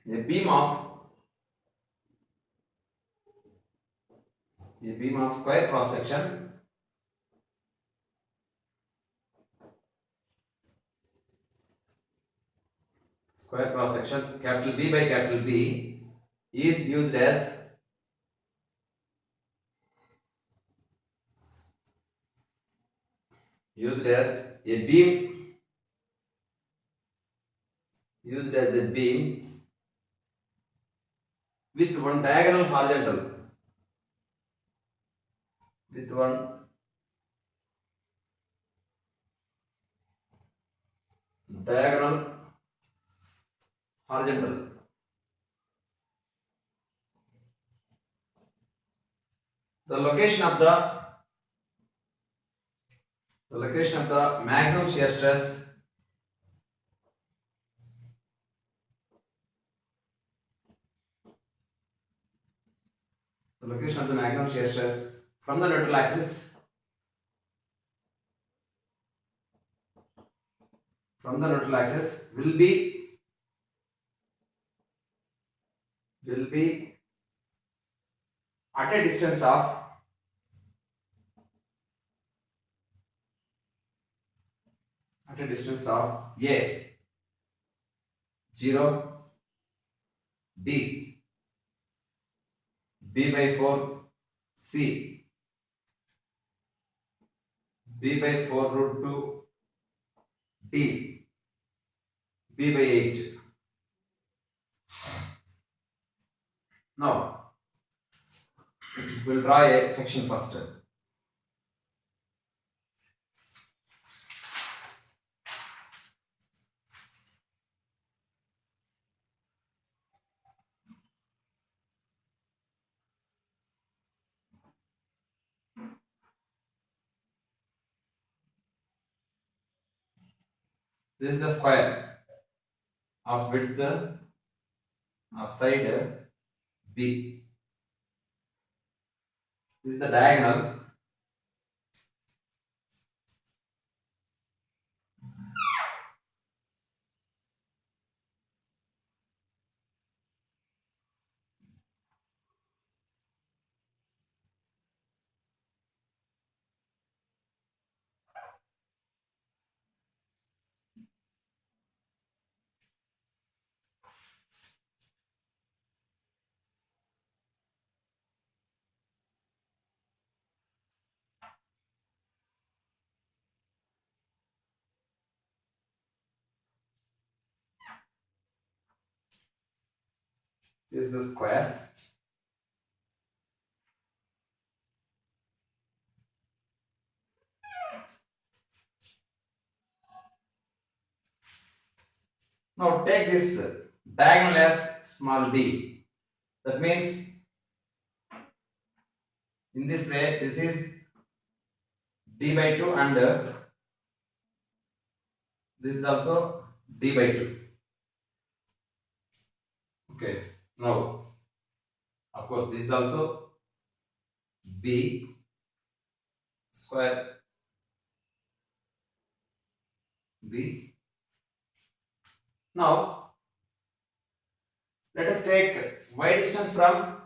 a beam of square cross section capital B by capital B is used as a beam with one diagonal horizontal with one diagonal horizontal. The location of the maximum shear stress from the neutral axis will be at a distance of a 0 b b by 4 c b by 4 root 2 d b by 8. Now we'll draw a section first. This is the square of width of side B. This is the diagonal. This is the square. Now take this diagonal as small d. That means in this way this is d by 2 and this is also d by 2. Okay. Now of course this is also b square b. Now let us take y distance from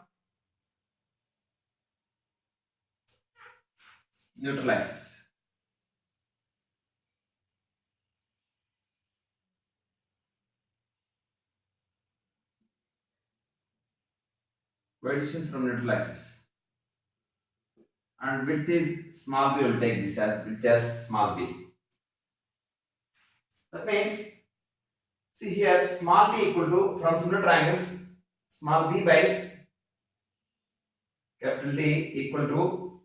neutral axis. Y distance from neutral axis. And width is small b. We will take this as width as small b. That means, see here, small b equal to, from similar triangles, small b by capital D equal to,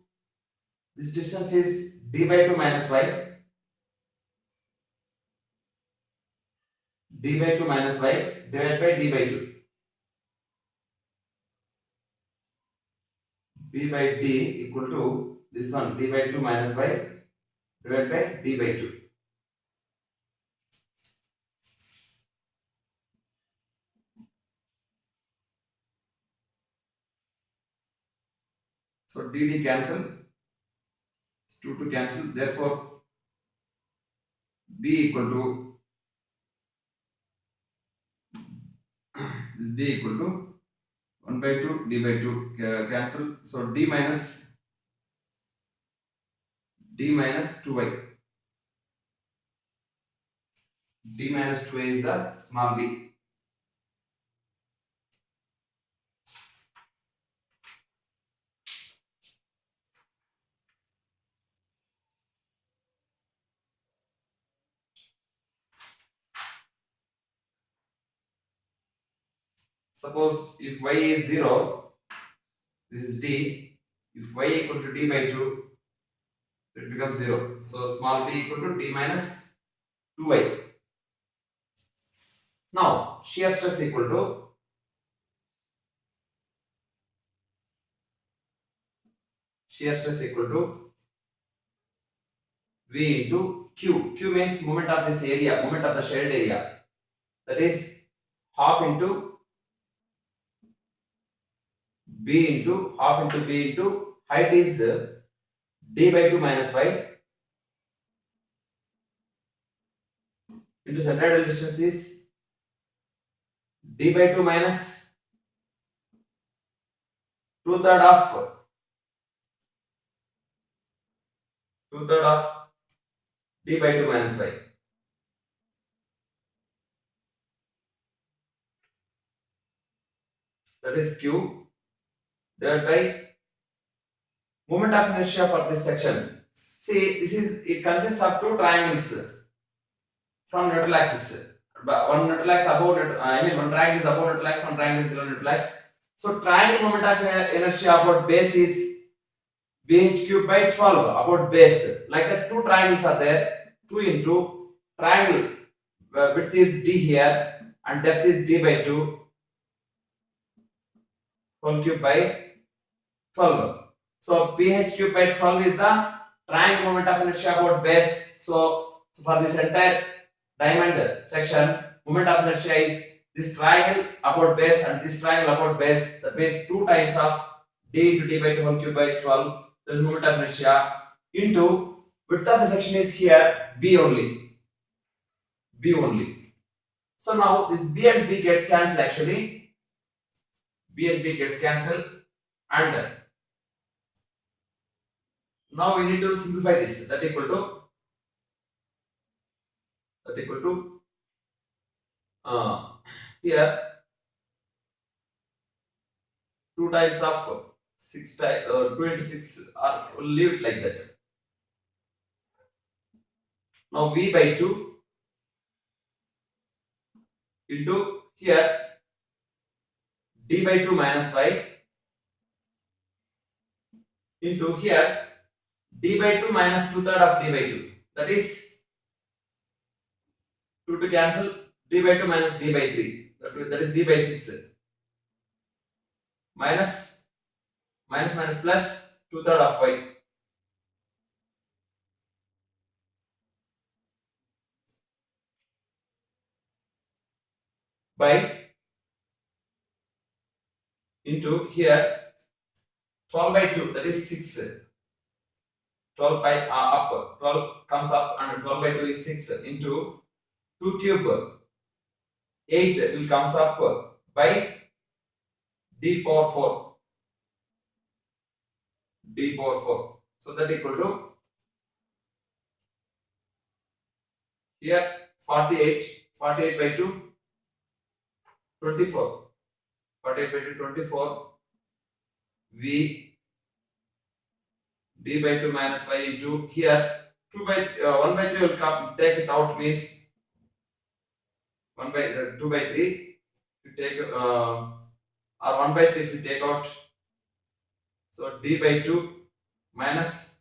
this distance is d by 2 minus y, d by 2 minus y divided by d by 2. b by d equal to this one, d by 2 minus y divided by d by 2. So dd cancel, 2 to cancel, therefore b equal to b equal to 1 by 2 d by 2 cancel. So d minus 2y. D minus 2y is the small b. Suppose if y is 0, this is d. If y equal to d by 2, it becomes 0. So small b equal to d minus 2y. Now shear stress equal to V into Q. Q means moment of this area, moment of the shaded area. That is half into B into height is d by 2 minus y into centroidal distance is d by 2 minus 2/3 of d by 2 minus y. That is Q divided by moment of inertia for this section. See, it consists of two triangles from neutral axis. But one neutral axis above one triangle is above neutral axis, one triangle is below neutral axis. So triangle moment of inertia about base is bh cube by 12 about base. Like that, two triangles are there. 2 into triangle width is d here and depth is d by 2 whole cube by 12. So ph cube by 12 is the triangle moment of inertia about base. So for this entire diamond section, moment of inertia is this triangle about base and this triangle about base. That means 2 times of d into d by 2 whole cube by 12. There is moment of inertia into width of the section is here b only. B only. So now this b and b gets cancelled actually. B and b gets cancelled, and now we need to simplify this. That equal to here 2 times of 6 times 2 into 6, or we'll leave it like that. Now v by 2 into here d by 2 minus y into here d by 2 minus 2/3 of d by 2. That is 2 to cancel, d by 2 minus d by 3. That is d by 6 minus plus 2/3 of y by into here 12 by 2, that is 6. 12 by up, 12 comes up and 12 by 2 is 6 into 2 cube 8 will comes up by d power 4. So that equal to here 48 by 2 24. 48 by 2 24 v d by 2 minus y into here 2 by 1 by 3 will come, take it out, means 1 by 2 by 3 you take or 1 by 3 if you take out, so d by 2 minus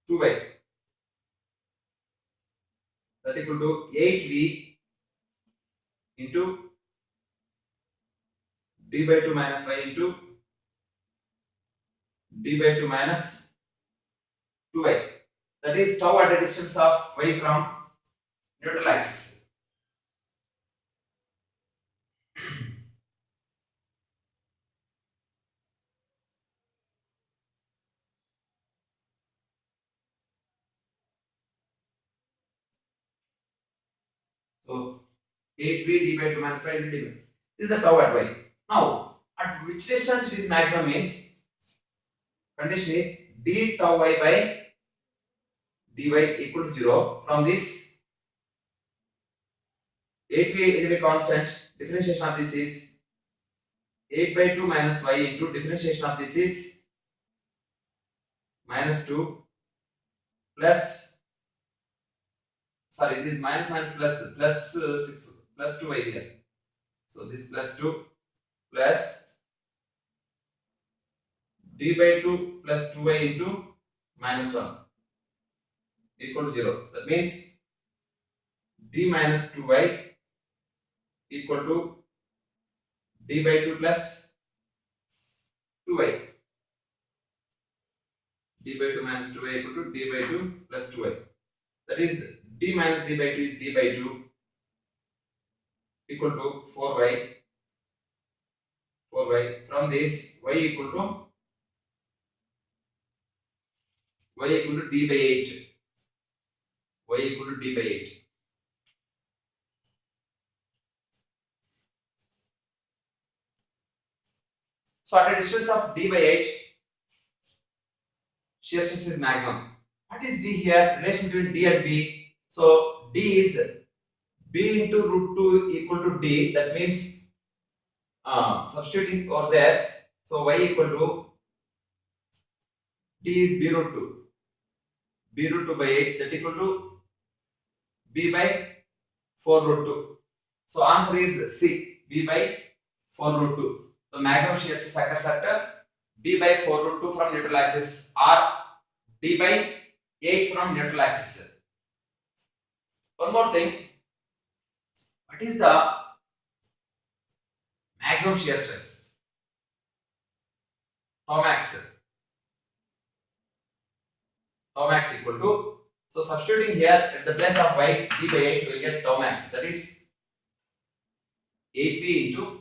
2y, that equal to 8v into d by 2 minus y into d by 2 minus 2y. That is tau at a distance of y from neutral axis. So 8v d by 2 minus y into d by. This is the tau at y. Now, at which distance it is maximum means condition is d tau y by dy equal to 0. From this 8v anyway constant, differentiation of this is 8 by 2 minus y into differentiation of this is minus 2 plus, sorry, this minus plus 6 plus 2y here. So this plus 2 plus d by 2 plus 2y into minus 1 equal to 0. That means d minus 2y equal to d by 2 plus 2y. d by 2 minus 2y equal to d by 2 plus 2y. That is d minus d by 2 is d by 2 equal to 4y. From this y equal to d by 8. y equal to d by 8. So at a distance of d by 8, shear stress is maximum. What is d here? Relation between d and b. So d is b into root 2 equal to d. That means substituting over there. So y equal to d is b root 2. b root 2 by 8, that equal to b by 4 root 2. So answer is C, b by 4 root 2. The maximum shear stress occurs at b by 4 root 2 from neutral axis or d by 8 from neutral axis. One more thing, what is the maximum shear stress? Tau max equal to, so substituting here at the place of y, d by 8, we will get tau max, that is 8v into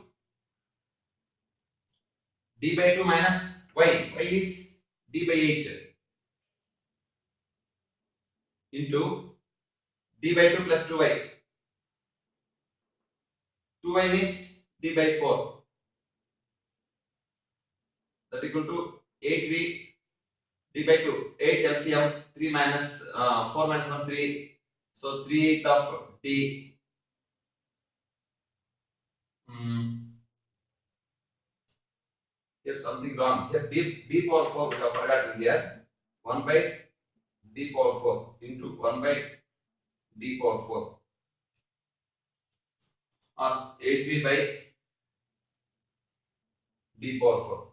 d by 2 minus y is d by 8 into d by 2 plus 2y. 2y means d by 4, that equal to 8v d by 2, 8 LCM, 3 minus 4 minus 1, 3, so 3 of d. Here's something wrong. Here d power 4 we have forgotten here. 1 by d power 4 into 1 by d power 4 or 8v by d power 4.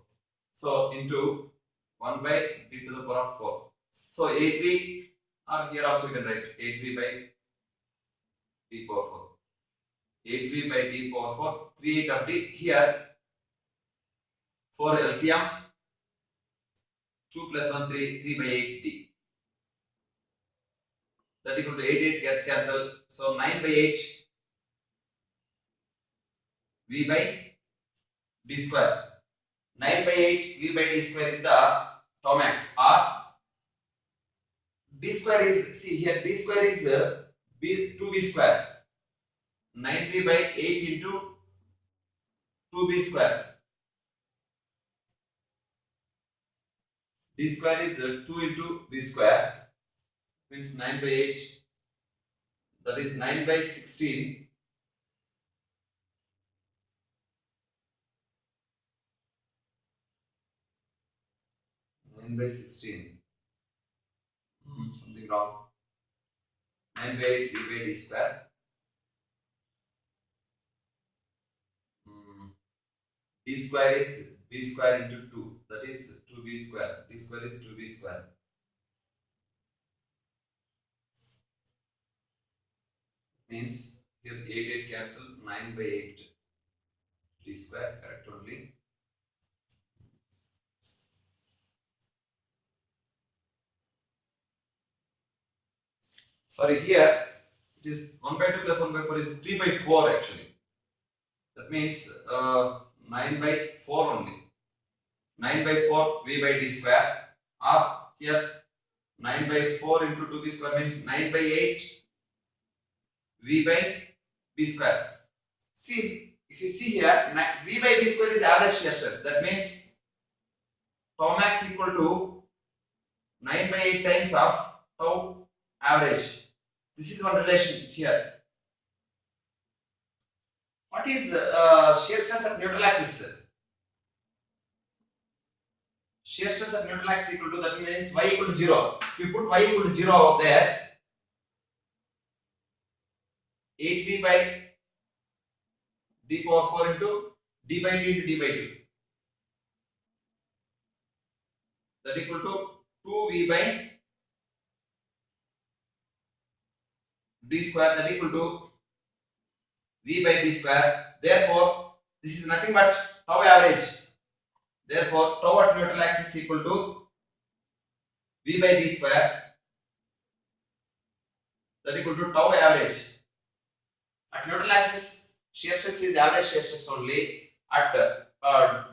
So into 1 by d to the power of 4. So 8v, or here also you can write 8v by d power 4. 8v by d power 4, 3 8 of d. Here 4 LCM, 2 plus 1 3, 3 by 8 d. That equal to 8 gets cancelled. So 9 by 8 v by d square. 9 by 8 v by d square is the tau max, or d square is, see here d square is 2b square. 9b by 8 into 2b square. D square is 2 into b square, means 9 by 8, that is 9 by 16. 9 by 16. Something wrong. 9 by 8 v by d square. D square is b square into 2, that is 2b square. D square is 2b square. Means here 8 cancel, 9 by 8 d square, correct only. Sorry, here it is 1 by 2 plus 1 by 4 is 3 by 4 actually. That means 9 by 4 only. 9 by 4 v by d square, or here 9 by 4 into 2b square means 9 by 8 v by b square. See, if you see here, V by B square is average shear stress. That means tau max equal to 9 by 8 times of tau average. This is one relation here. What is shear stress at neutral axis? Shear stress at neutral axis equal to, that means y equal to 0. If you put y equal to 0 over there, 8v by d power 4 into d by d into d by 2. That equal to 2v by d square, that equal to v by b square. Therefore, this is nothing but tau average. Therefore, tau at neutral axis is equal to v by b square, that equal to tau average. At neutral axis, shear stress is average shear stress only. At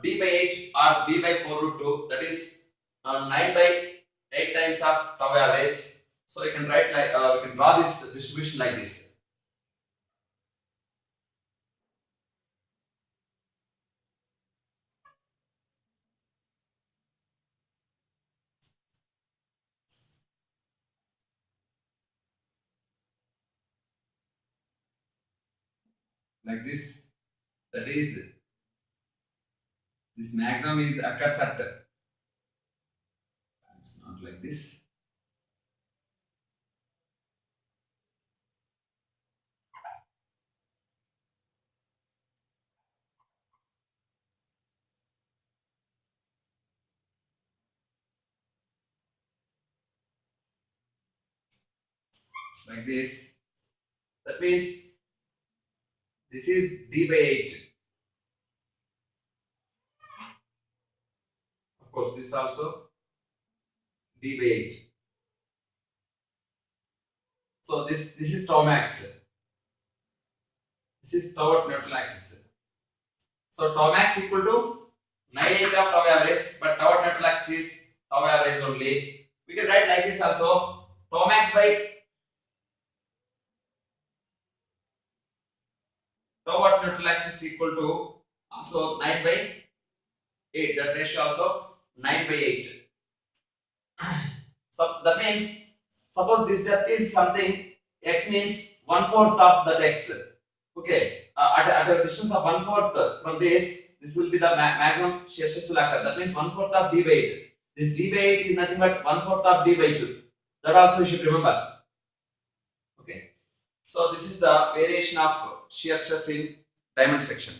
d by 8 or b by 4 root 2, that is 9 by 8 times of tau average. So you can write like we can draw this distribution like this. Like this. That is, this maximum is occurs at, it's not like this. Like this. That means this is d by 8. Of course, this also d by 8. So this is tau max. This is tau at neutral axis. So tau max equal to 9/8 of tau average, but tau at neutral axis is tau average only. We can write like this also. Tau max by tau at neutral axis equal to also 9 by 8. That ratio also 9 by 8. So that means, suppose this depth is something, x means 1/4 of that x. Okay, at a distance of 1/4 from this will be the maximum shear stress will occur. That means 1/4 of d by 8. This d by 8 is nothing but 1/4 of d by 2. That also you should remember. Okay, so this is the variation of shear stress in diamond section.